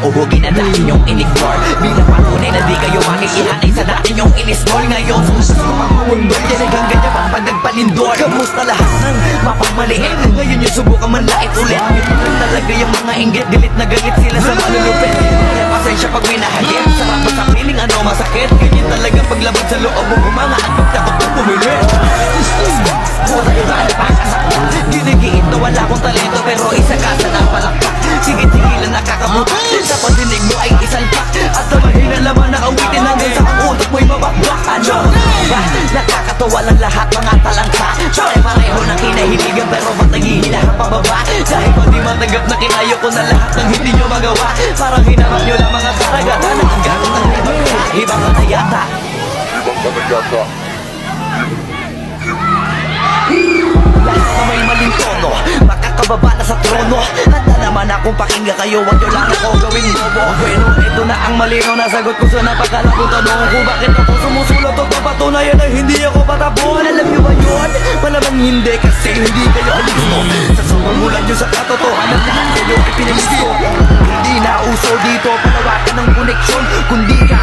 uhugin ang dati nyong in-ignore. Bilang patunay na di kayo makikihanay sa dati nyong in-install. Ngayon gusto ko pang bumundol, yan ganyan pang pagpagpalindor. Kamusta lahat ng mapagmaliit? Ngayon yung subukan manlait ulit. Yun talaga yung mga inggit, galit na galit sila sa malulupit. Kaya pasensya pag may nahagit, sarap ba sa piling ano masakit? Ganyan talaga paglabag sa loob mo humanga at pagtakot mo pumilit. Buta yung nakapakasakit, ginigiit na wala akong talento pero isa ka sa napalakpak. Sige-sigilan nakakabuta, sa pagdinig mo ay isalpak. At sa mahina laman na awitin hanggang sa ang utak mo'y mabakbak. Ano ba? Nakakatawa lang lahat mga talangka. Pare-pareho na kinahiligan pero ba't naghihilahang pababa? Dahil kung di matanggap na kinayo ko na lahat ng hindi nyo magawa. Parang hinarap nyo lang mga karagatan na ang gamit ng ibang ka. Ibang ka na yata. Lahat na may maling tono, makakababa na sa trono. Handa naman akong pakinggan kayo, wag nyo lang ako gawing bobo. Bueno, ito na ang malinaw na sagot ko sa napakalapong tanong kung bakit ako sumusulat o papatunayan na hindi ako patapon. Alam nyo ba yun? Malamang hindi kasi hindi kayo alisto. Sa sumumulan nyo sa katotohanan lahat kayo ipinalisto. Hindi na uso dito palawakan ng koneksyon, kundi ka